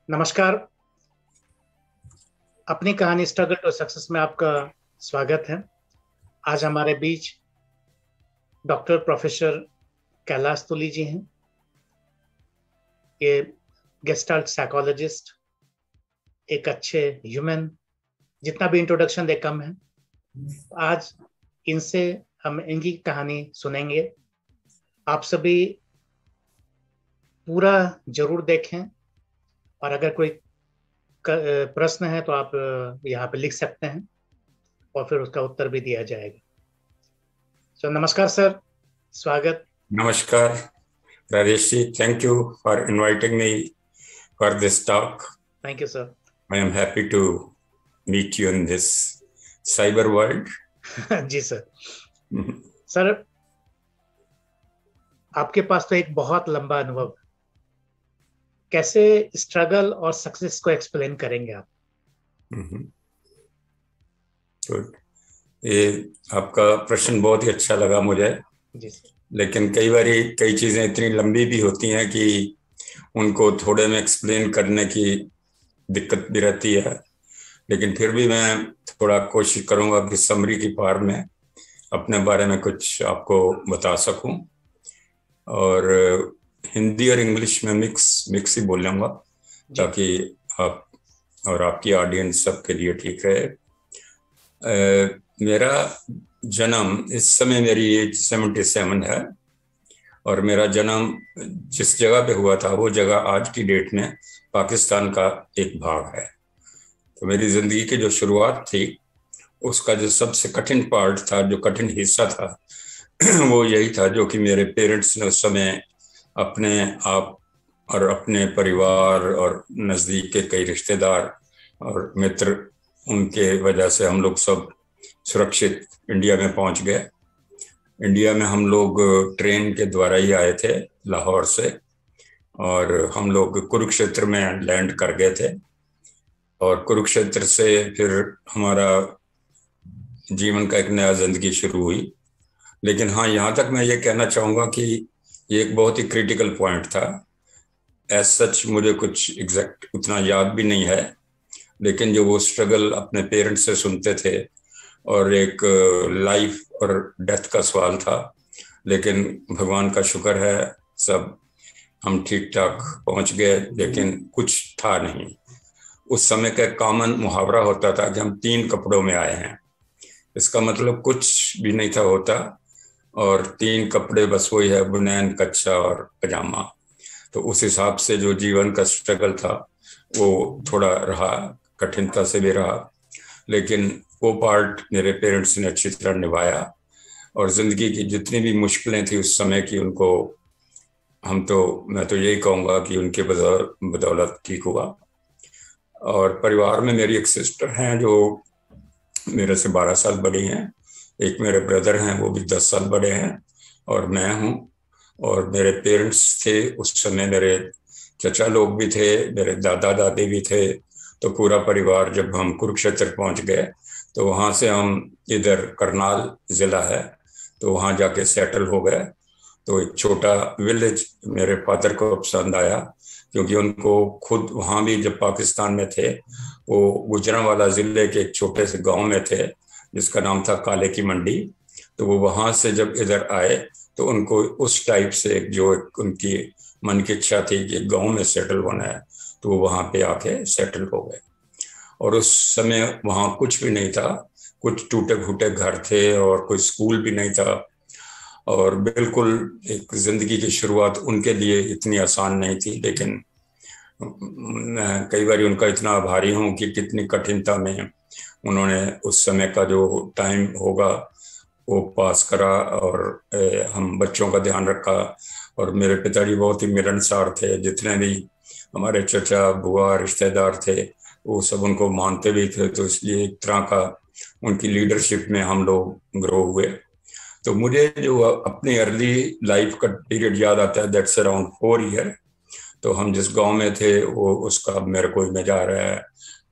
नमस्कार। अपनी कहानी स्ट्रगल टू सक्सेस में आपका स्वागत है। आज हमारे बीच डॉक्टर प्रोफेसर कैलाश तुली जी हैं। ये गेस्टाल्ट साइकोलॉजिस्ट, एक अच्छे ह्यूमन, जितना भी इंट्रोडक्शन दे कम है। आज इनसे हम इनकी कहानी सुनेंगे। आप सभी पूरा जरूर देखें और अगर कोई प्रश्न है तो आप यहाँ पे लिख सकते हैं और फिर उसका उत्तर भी दिया जाएगा। तो नमस्कार सर, स्वागत। नमस्कार Rajesh ji, thank you for inviting me for this talk. Thank you sir. I am happy to meet you in this cyber world. जी सर। सर, आपके पास तो एक बहुत लंबा अनुभव है। कैसे स्ट्रगल और सक्सेस को एक्सप्लेन करेंगे आप? गुड, ये आपका प्रश्न बहुत ही अच्छा लगा मुझे। जी सर। लेकिन कई चीजें इतनी लंबी भी होती हैं कि उनको थोड़े में एक्सप्लेन करने की दिक्कत भी रहती है। लेकिन फिर भी मैं थोड़ा कोशिश करूंगा कि समरी की पार में अपने बारे में कुछ आपको बता सकूं, और हिंदी और इंग्लिश में मिक्स ही बोलूंगा ताकि आप और आपकी ऑडियंस सबके लिए ठीक रहे। मेरा जन्म, इस समय मेरी एज 77 है, और मेरा जन्म जिस जगह पे हुआ था वो जगह आज की डेट में पाकिस्तान का एक भाग है। तो मेरी जिंदगी की जो शुरुआत थी उसका जो सबसे कठिन पार्ट था, जो कठिन हिस्सा था वो यही था जो कि मेरे पेरेंट्स ने उस समय अपने आप और अपने परिवार और नज़दीक के कई रिश्तेदार और मित्र, उनके वजह से हम लोग सब सुरक्षित इंडिया में पहुंच गए। इंडिया में हम लोग ट्रेन के द्वारा ही आए थे लाहौर से, और हम लोग कुरुक्षेत्र में लैंड कर गए थे, और कुरुक्षेत्र से फिर हमारा जीवन का एक नया जिंदगी शुरू हुई। लेकिन हाँ, यहाँ तक मैं ये कहना चाहूँगा कि ये एक बहुत ही क्रिटिकल पॉइंट था। एज सच मुझे कुछ एग्जैक्ट उतना याद भी नहीं है, लेकिन जो वो स्ट्रगल अपने पेरेंट्स से सुनते थे और एक लाइफ और डेथ का सवाल था। लेकिन भगवान का शुक्र है सब हम ठीक ठाक पहुंच गए, लेकिन कुछ था नहीं। उस समय का कॉमन मुहावरा होता था कि हम 3 कपड़ों में आए हैं। इसका मतलब कुछ भी नहीं था होता, और 3 कपड़े बस वही है, बुनैन, कच्चा और पजामा। तो उस हिसाब से जो जीवन का स्ट्रगल था वो थोड़ा रहा, कठिनता से भी रहा, लेकिन वो पार्ट मेरे पेरेंट्स ने अच्छी तरह निभाया। और जिंदगी की जितनी भी मुश्किलें थी उस समय की, उनको मैं तो यही कहूँगा कि उनके बदौलत ठीक हुआ। और परिवार में मेरी एक सिस्टर हैं जो मेरे से 12 साल बड़ी हैं, एक मेरे ब्रदर हैं वो भी 10 साल बड़े हैं, और मैं हूँ। और मेरे पेरेंट्स थे उस समय, मेरे चचा लोग भी थे, मेरे दादा दादी भी थे। तो पूरा परिवार जब हम कुरुक्षेत्र पहुंच गए तो वहाँ से हम इधर करनाल ज़िला है तो वहाँ जाके सेटल हो गए। तो एक छोटा विलेज मेरे फादर को पसंद आया, क्योंकि उनको खुद वहाँ भी जब पाकिस्तान में थे वो गुजरांवाला ज़िले के एक छोटे से गांव में थे जिसका नाम था काले की मंडी। तो वो वहाँ से जब इधर आए तो उनको उस टाइप से जो उनकी मन की इच्छा थी कि गांव में सेटल होना है, तो वो वहाँ पे आके सेटल हो गए। और उस समय वहाँ कुछ भी नहीं था, कुछ टूटे फूटे घर थे और कोई स्कूल भी नहीं था, और बिल्कुल एक जिंदगी की शुरुआत उनके लिए इतनी आसान नहीं थी। लेकिन मैं कई बार उनका इतना आभारी हूँ कि कितनी कठिनता में उन्होंने उस समय का जो टाइम होगा वो पास करा, और हम बच्चों का ध्यान रखा। और मेरे पिताजी बहुत ही मिलनसार थे, जितने भी हमारे चचा बुआ रिश्तेदार थे वो सब उनको मानते भी थे। तो इसलिए एक तरह का उनकी लीडरशिप में हम लोग ग्रो हुए। तो मुझे जो अपनी अर्ली लाइफ का पीरियड याद आता है, दैट्स अराउंड 4 ईयर। तो हम जिस गांव में थे वो उसका मेरे को इमेज आ रहा है।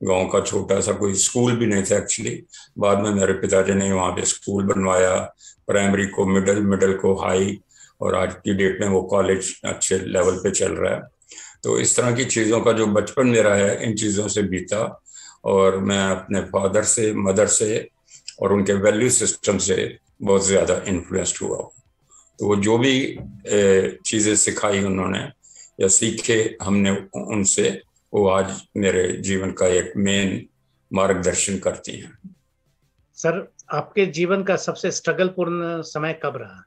गांव का छोटा सा, कोई स्कूल भी नहीं था एक्चुअली। बाद में मेरे पिताजी ने वहाँ पे स्कूल बनवाया, प्राइमरी को, मिडिल को हाई, और आज की डेट में वो कॉलेज अच्छे लेवल पे चल रहा है। तो इस तरह की चीज़ों का जो बचपन मेरा है इन चीज़ों से बीता, और मैं अपने फादर से, मदर से और उनके वैल्यू सिस्टम से बहुत ज़्यादा इन्फ्लुएंस्ड हुआ। तो वो जो भी चीज़ें सिखाई उन्होंने या सीखे हमने उनसे, वो आज मेरे जीवन का एक मेन मार्गदर्शन करती हैं। सर, आपके जीवन का सबसे स्ट्रगल पूर्ण समय कब रहा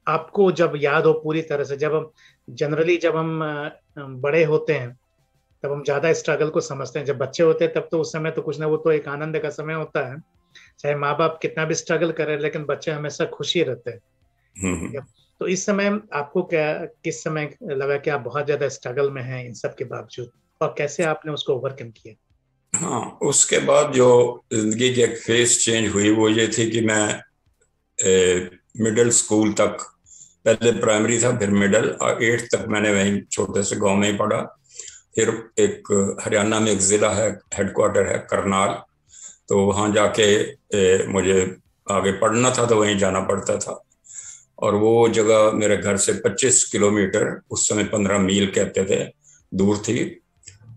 आपको, जब याद हो पूरी तरह से? जब हम जनरली जब हम बड़े होते हैं तब हम ज्यादा स्ट्रगल को समझते हैं। जब बच्चे होते हैं तब तो उस समय तो कुछ ना, वो तो एक आनंद का समय होता है, चाहे माँ बाप कितना भी स्ट्रगल करे लेकिन बच्चे हमेशा खुशी रहते हैं। तो इस समय आपको क्या, किस समय लगा कि आप बहुत ज्यादा स्ट्रगल में हैं इन सब के बावजूद, और कैसे आपने उसको ओवरकम किया? हाँ, उसके बाद जो जिंदगी की एक फेज चेंज हुई वो ये थी कि मैं मिडिल स्कूल तक, पहले प्राइमरी था फिर मिडिल, और 8th तक मैंने वहीं छोटे से गांव में ही पढ़ा। फिर एक हरियाणा में एक ज़िला है, हेडक्वार्टर है करनाल, तो वहाँ जाके मुझे आगे पढ़ना था तो वहीं जाना पड़ता था। और वो जगह मेरे घर से 25 किलोमीटर, उस समय 15 मील कहते थे, दूर थी।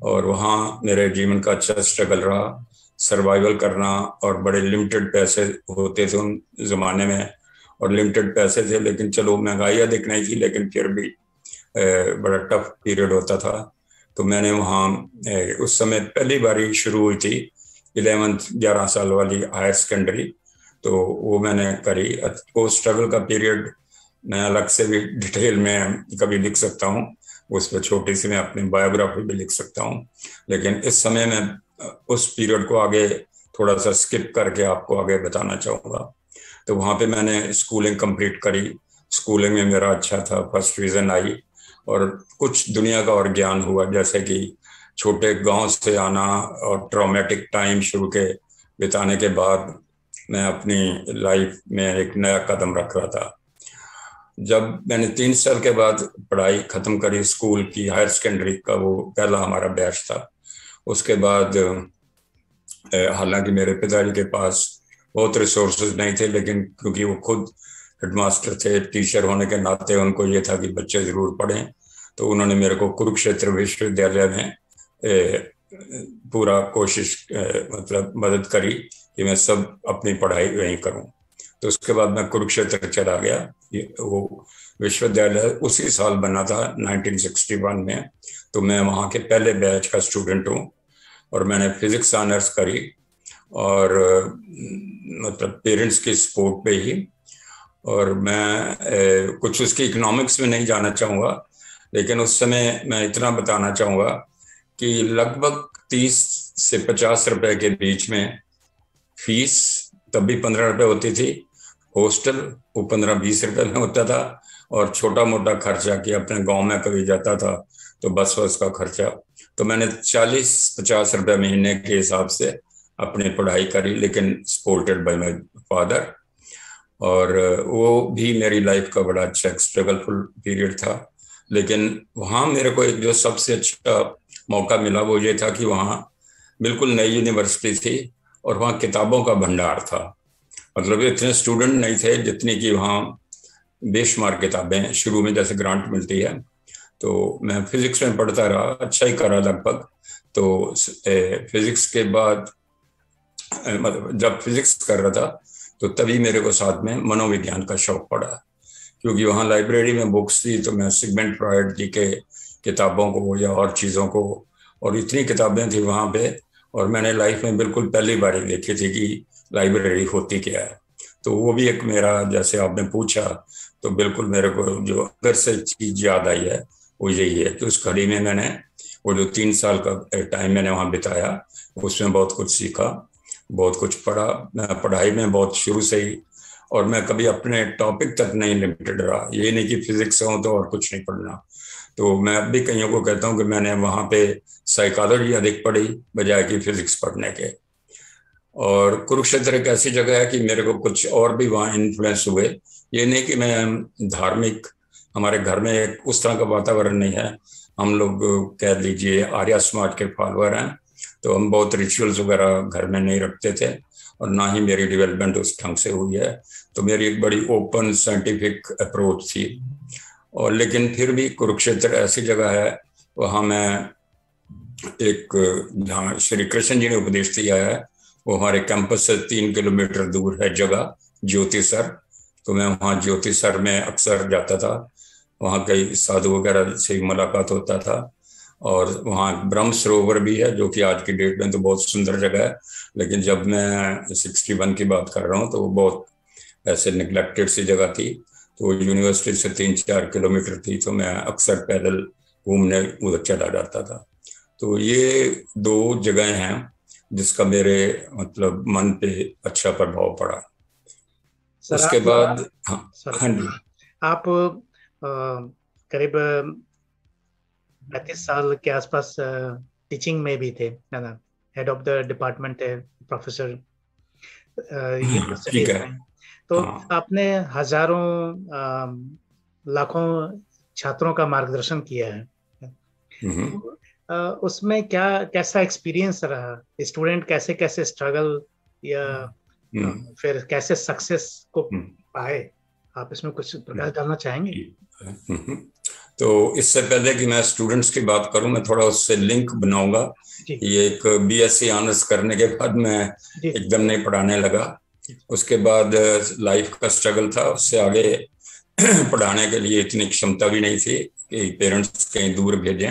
और वहाँ मेरे जीवन का अच्छा स्ट्रगल रहा, सर्वाइवल करना, और बड़े लिमिटेड पैसे होते थे उन ज़माने में, और लिमिटेड पैसे थे, लेकिन चलो महंगाई अधिक नहीं थी लेकिन फिर भी बड़ा टफ पीरियड होता था। तो मैंने वहाँ उस समय पहली बारी शुरू हुई थी 11th 11 साल वाली हायर सेकेंडरी, तो वो मैंने करी। वो स्ट्रगल का पीरियड मैं अलग से भी डिटेल में कभी लिख सकता हूँ, उस पर छोटी सी मैं अपनी बायोग्राफी भी लिख सकता हूँ, लेकिन इस समय मैं उस पीरियड को आगे थोड़ा सा स्किप करके आपको आगे बताना चाहूँगा। तो वहाँ पे मैंने स्कूलिंग कंप्लीट करी। स्कूलिंग में मेरा अच्छा था, फर्स्ट डिवीज़न आई, और कुछ दुनिया का और ज्ञान हुआ, जैसे कि छोटे गांव से आना और ट्रॉमेटिक टाइम शुरू के बिताने के बाद मैं अपनी लाइफ में एक नया कदम रख रहा था। जब मैंने 3 साल के बाद पढ़ाई ख़त्म करी स्कूल की, हायर सेकेंडरी का वो पहला हमारा बैच था, उसके बाद हालांकि मेरे पिताजी के पास बहुत रिसोर्सेज नहीं थे, लेकिन क्योंकि वो खुद हेडमास्टर थे, टीचर होने के नाते उनको ये था कि बच्चे ज़रूर पढ़ें, तो उन्होंने मेरे को कुरुक्षेत्र विश्वविद्यालय में पूरा कोशिश मतलब मदद करी कि मैं सब अपनी पढ़ाई वहीं करूं। तो उसके बाद मैं कुरुक्षेत्र चला गया। वो विश्वविद्यालय उसी साल बना था 1961 में, तो मैं वहाँ के पहले बैच का स्टूडेंट हूँ, और मैंने फिजिक्स ऑनर्स करी, और मतलब पेरेंट्स की सपोर्ट पे ही। और मैं कुछ उसकी इकोनॉमिक्स में नहीं जाना चाहूँगा, लेकिन उस समय मैं इतना बताना चाहूँगा कि लगभग 30 से 50 रुपए के बीच में फीस, तब भी 15 रुपए होती थी, हॉस्टल वो 15-20 रुपए में होता था, और छोटा मोटा खर्चा कि अपने गांव में कभी जाता था तो बस का खर्चा। तो मैंने 40-50 रुपए महीने के हिसाब से अपनी पढ़ाई करी, लेकिन सपोर्टेड बाय माय फादर। और वो भी मेरी लाइफ का बड़ा अच्छा स्ट्रगलफुल पीरियड था। लेकिन वहाँ मेरे को एक जो सबसे अच्छा मौका मिला वो ये था कि वहाँ बिल्कुल नई यूनिवर्सिटी थी, और वहाँ किताबों का भंडार था। मतलब इतने स्टूडेंट नहीं थे जितनी कि वहाँ बेशुमार किताबें, शुरू में जैसे ग्रांट मिलती है। तो मैं फिजिक्स में पढ़ता रहा, अच्छा ही करा लगभग। तो फिजिक्स के बाद मतलब जब फिजिक्स कर रहा था तो तभी मेरे को साथ में मनोविज्ञान का शौक पड़ा, क्योंकि वहाँ लाइब्रेरी में बुक्स थी, तो मैं सिगमंड फ्रॉयड जी के किताबों को या और चीज़ों को, और इतनी किताबें थी वहाँ पे, और मैंने लाइफ में बिल्कुल पहली बार ही देखी थी कि लाइब्रेरी होती क्या है। तो वो भी एक मेरा, जैसे आपने पूछा, तो बिल्कुल मेरे को जो अगर से चीज़ याद आई है वो यही है कि उस घड़ी में मैंने वो जो 3 साल का टाइम मैंने वहाँ बिताया, उसमें बहुत कुछ सीखा, बहुत कुछ पढ़ा। मैं पढ़ाई में बहुत शुरू से ही, और मैं कभी अपने टॉपिक तक नहीं लिमिटेड रहा, ये नहीं कि फिजिक्स हो तो और कुछ नहीं पढ़ना। तो मैं अब भी कईयों को कहता हूँ कि मैंने वहाँ पे साइकोलॉजी अधिक पढ़ी बजाय कि फिजिक्स पढ़ने के। और कुरुक्षेत्र एक ऐसी जगह है कि मेरे को कुछ और भी वहाँ इन्फ्लुएंस हुए। ये नहीं कि मैं धार्मिक, हमारे घर में एक उस तरह का वातावरण नहीं है, हम लोग कह लीजिए आर्य समाज के फॉलोअर हैं, तो हम बहुत रिचुअल्स वगैरह घर में नहीं रखते थे, और ना ही मेरी डेवलपमेंट उस ढंग से हुई है। तो मेरी एक बड़ी ओपन साइंटिफिक अप्रोच थी। और लेकिन फिर भी कुरुक्षेत्र ऐसी जगह है वहाँ मैं एक, जहाँ श्री कृष्ण जी ने उपदेश दिया है, वो हमारे कैंपस से 3 किलोमीटर दूर है जगह, ज्योतिसर। तो मैं वहाँ ज्योतिसर में अक्सर जाता था। वहाँ कई साधु वगैरह से मुलाकात होता था। और वहाँ ब्रह्म सरोवर भी है, जो कि आज की डेट में तो बहुत सुंदर जगह है, लेकिन जब मैं 61 की बात कर रहा हूँ तो वो बहुत ऐसे निगलेक्टेड सी जगह थी। तो यूनिवर्सिटी से 3-4 किलोमीटर थी, तो मैं अक्सर पैदल घूमने उधर चला जाता था। तो ये 2 जगह हैं जिसका मेरे मतलब मन पे अच्छा प्रभाव पड़ा। सर उसके आप बाद हाँ, सर हाँ जी, आप करीब 35 साल के आसपास टीचिंग में भी थे, है ना? हेड ऑफ द डिपार्टमेंट है, प्रोफेसर ठीक यूनिवर्सिटीज है। में। तो हाँ। आपने हजारों लाखों छात्रों का मार्गदर्शन किया है। हम्म। तो, उसमें क्या कैसा एक्सपीरियंस रहा? स्टूडेंट कैसे कैसे स्ट्रगल या फिर कैसे सक्सेस को हम्म। पाए? आप इसमें कुछ प्रकाश डालना चाहेंगे? हम्म। तो इससे पहले कि मैं स्टूडेंट्स की बात करूं, मैं थोड़ा उससे लिंक बनाऊंगा। जी ये एक बीएससी ऑनर्स करने के बाद मैं जी एकदम नहीं पढ़ाने लगा। उसके बाद लाइफ का स्ट्रगल था, उससे आगे पढ़ाने के लिए इतनी क्षमता भी नहीं थी कि पेरेंट्स कहीं दूर भेजें।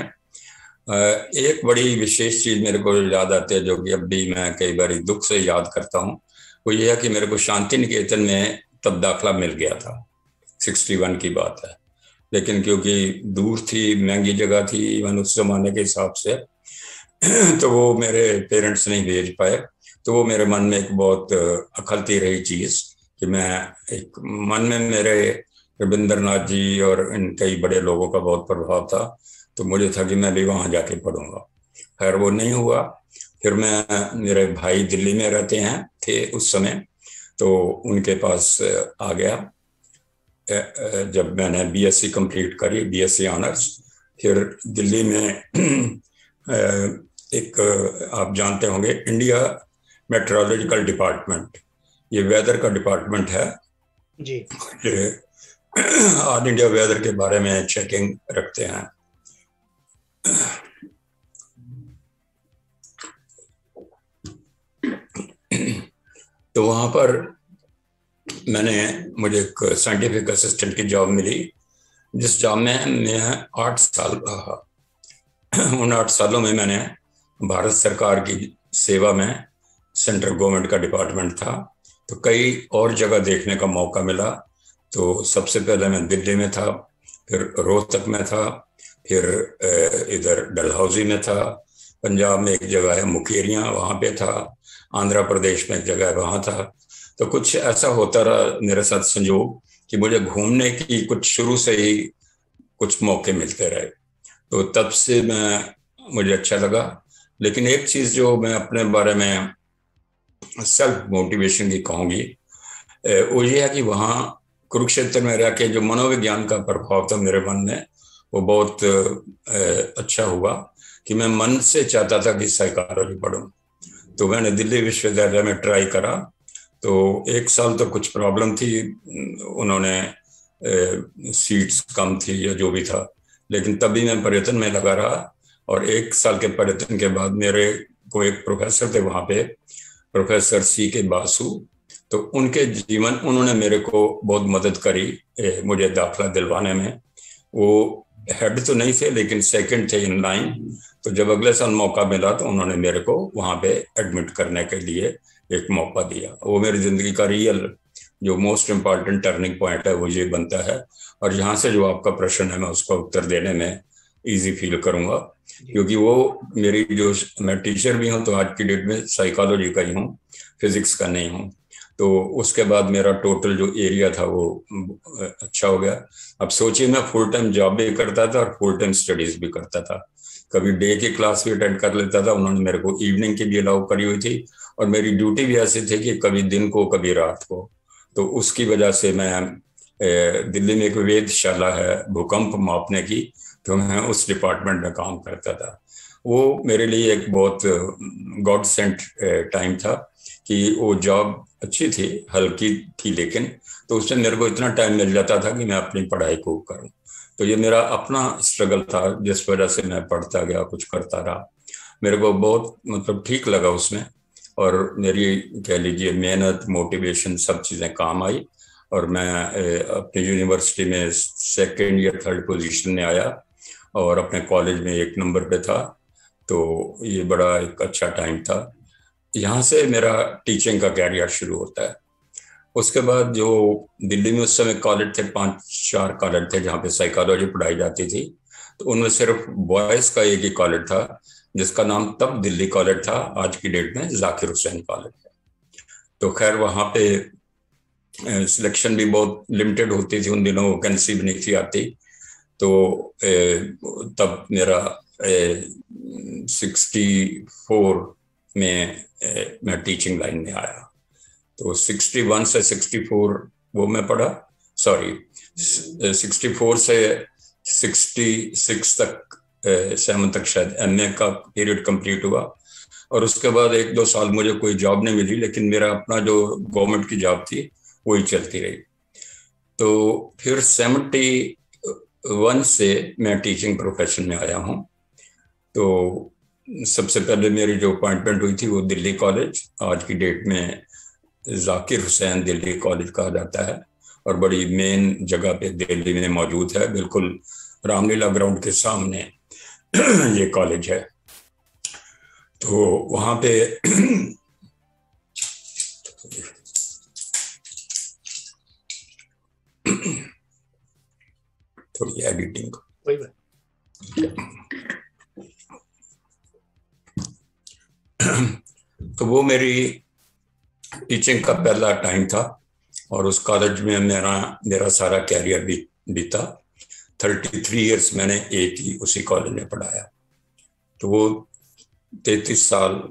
एक बड़ी विशेष चीज मेरे को याद आती है, जो कि अब भी मैं कई बार दुख से याद करता हूँ। वो ये है कि मेरे को शांति निकेतन में तब दाखला मिल गया था, 61 की बात है। लेकिन क्योंकि दूर थी, महंगी जगह थी इवन उस जमाने के हिसाब से, तो वो मेरे पेरेंट्स नहीं भेज पाए। तो वो मेरे मन में एक बहुत अखलती रही चीज कि मैं, एक मन में मेरे रविंद्रनाथ जी और इन कई बड़े लोगों का बहुत प्रभाव था। तो मुझे था कि मैं भी वहां जाके पढ़ूंगा। खैर वो नहीं हुआ। फिर मैं, मेरे भाई दिल्ली में रहते हैं थे उस समय, तो उनके पास आ गया। जब मैंने बीएससी कंप्लीट करी, बीएससी ऑनर्स, फिर दिल्ली में एक, आप जानते होंगे, इंडिया मेट्रोलॉजिकल डिपार्टमेंट, ये वेदर का डिपार्टमेंट है। जी ये ऑल इंडिया वेदर के बारे में चेकिंग रखते हैं। तो वहां पर मुझे एक साइंटिफिक असिस्टेंट की जॉब मिली, जिस जॉब में मैं 8 साल रहा। उन 8 सालों में मैंने भारत सरकार की सेवा में, सेंट्रल गवर्नमेंट का डिपार्टमेंट था, तो कई और जगह देखने का मौका मिला। तो सबसे पहले मैं दिल्ली में था, फिर रोहतक में था, फिर इधर डलहौजी में था, पंजाब में एक जगह है मुकेरियां, वहाँ पे था, आंध्र प्रदेश में एक जगह है वहाँ था। तो कुछ ऐसा होता रहा मेरे साथ संयोग कि मुझे घूमने की कुछ शुरू से ही कुछ मौके मिलते रहे। तो तब से मुझे अच्छा लगा। लेकिन एक चीज जो मैं अपने बारे में सेल्फ मोटिवेशन की कहूंगी, वो ये है कि वहाँ कुरुक्षेत्र में रह के जो मनोविज्ञान का प्रभाव था मेरे मन में, वो बहुत अच्छा हुआ कि मैं मन से चाहता था कि साइकोलॉजी पढूं। तो मैंने दिल्ली विश्वविद्यालय में ट्राई करा। तो 1 साल तो कुछ प्रॉब्लम थी, उन्होंने सीट्स कम थी या जो भी था, लेकिन तभी मैं प्रयत्न में लगा रहा। और 1 साल के प्रयत्न के बाद मेरे को एक प्रोफेसर थे वहाँ पे, प्रोफेसर सी के बासु। तो उन्होंने मेरे को बहुत मदद करी मुझे दाखला दिलवाने में। वो हेड तो नहीं थे, लेकिन सेकंड थे इन लाइन। तो जब अगले साल मौका मिला तो उन्होंने मेरे को वहाँ पे एडमिट करने के लिए एक मौका दिया। वो मेरी जिंदगी का रियल जो मोस्ट इम्पॉर्टेंट टर्निंग पॉइंट है, वो ये बनता है। और यहाँ से जो आपका प्रश्न है, मैं उसका उत्तर देने में ईजी फील करूंगा, क्योंकि वो मेरी जो, मैं टीचर भी हूँ तो आज की डेट में साइकोलॉजी का ही हूँ, फिजिक्स का नहीं हूँ। तो उसके बाद मेरा टोटल जो एरिया था वो अच्छा हो गया। अब सोचिए, मैं फुल टाइम जॉब भी करता था और फुल टाइम स्टडीज भी करता था। कभी डे की क्लास भी अटेंड कर लेता था, उन्होंने मेरे को इवनिंग की भी अलाउ करी हुई थी। और मेरी ड्यूटी भी ऐसी थी कि कभी दिन को कभी रात को। तो उसकी वजह से मैं, दिल्ली में एक वेधशाला है भूकंप मापने की, तो मैं उस डिपार्टमेंट में काम करता था। वो मेरे लिए एक बहुत गॉड सेंट टाइम था, कि वो जॉब अच्छी थी, हल्की थी, लेकिन तो उससे मेरे को इतना टाइम मिल जाता था कि मैं अपनी पढ़ाई को करूं। तो ये मेरा अपना स्ट्रगल था, जिस वजह से मैं पढ़ता गया, कुछ करता रहा। मेरे को बहुत मतलब ठीक लगा उसमें, और मेरी कह लीजिए मेहनत, मोटिवेशन, सब चीज़ें काम आई, और मैं अपनी यूनिवर्सिटी में सेकेंड या थर्ड पोजीशन में आया, और अपने कॉलेज में 1 नंबर पे था। तो ये बड़ा एक अच्छा टाइम था। यहाँ से मेरा टीचिंग का कैरियर शुरू होता है। उसके बाद जो दिल्ली में उस समय कॉलेज थे, 5-4 कॉलेज थे जहाँ पे साइकोलॉजी पढ़ाई जाती थी, तो उनमें सिर्फ बॉयज़ का एक ही कॉलेज था, जिसका नाम तब दिल्ली कॉलेज था, आज की डेट में जाकिर हुसैन कॉलेज है। तो खैर वहाँ पे सिलेक्शन भी बहुत लिमिटेड होती थी, उन दिनों वैकेंसी भी नहीं थी आती। तो तब मेरा 64 में मैं टीचिंग लाइन में आया। तो 61 से 64 वो मैं पढ़ा, सॉरी 64 से 66 तक, 7 तक शायद एमए का पीरियड कंप्लीट हुआ। और उसके बाद 1-2 साल मुझे कोई जॉब नहीं मिली, लेकिन मेरा अपना जो गवर्नमेंट की जॉब थी वही चलती रही। तो फिर 71 से मैं टीचिंग प्रोफेशन में आया हूँ। तो सबसे पहले मेरी जो अपॉइंटमेंट हुई थी वो दिल्ली कॉलेज, आज की डेट में जाकिर हुसैन दिल्ली कॉलेज कहा जाता है, और बड़ी मेन जगह पे दिल्ली में मौजूद है, बिल्कुल रामलीला ग्राउंड के सामने ये कॉलेज है। तो वहाँ पे थोड़ी एडिटिंग, तो वो मेरी टीचिंग का पहला टाइम था, और उस कॉलेज में मेरा सारा कैरियर भी बीता। 33 इयर्स मैंने एक ही उसी कॉलेज में पढ़ाया। तो वो 33 साल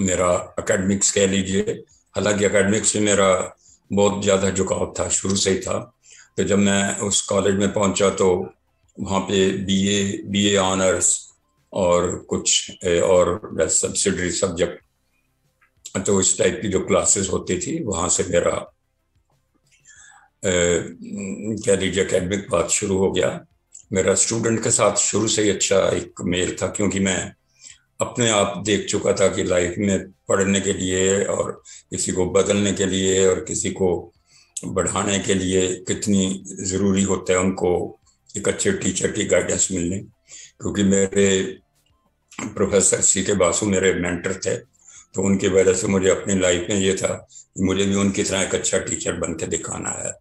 मेरा एकेडमिक्स कह लीजिए, हालांकि एकेडमिक्स में मेरा बहुत ज़्यादा झुकाव था, शुरू से ही था। तो जब मैं उस कॉलेज में पहुंचा तो वहाँ पे बीए ऑनर्स और कुछ और सब्सिडरी सब्जेक्ट, तो इस टाइप की जो क्लासेस होती थी, वहाँ से मेरा कह लीजिए एकेडमिक पाथ शुरू हो गया। मेरा स्टूडेंट के साथ शुरू से ही अच्छा एक मेल था, क्योंकि मैं अपने आप देख चुका था कि लाइफ में पढ़ने के लिए और किसी को बदलने के लिए और किसी को बढ़ाने के लिए कितनी ज़रूरी होता है उनको एक अच्छे टीचर की गाइडेंस मिलनी। क्योंकि मेरे प्रोफेसर C.K. बासु मेरे मेंटर थे, तो उनकी वजह से मुझे अपनी लाइफ में ये था कि मुझे भी उनकी तरह एक अच्छा टीचर बन के दिखाना है।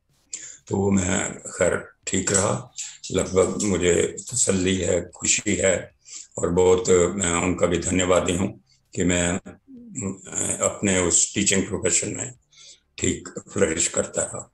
तो वो मैं खैर ठीक रहा, लगभग मुझे तसल्ली है, खुशी है, और बहुत मैं उनका भी धन्यवादी हूँ कि मैं अपने उस टीचिंग प्रोफेशन में ठीक फ्लरिश करता रहा।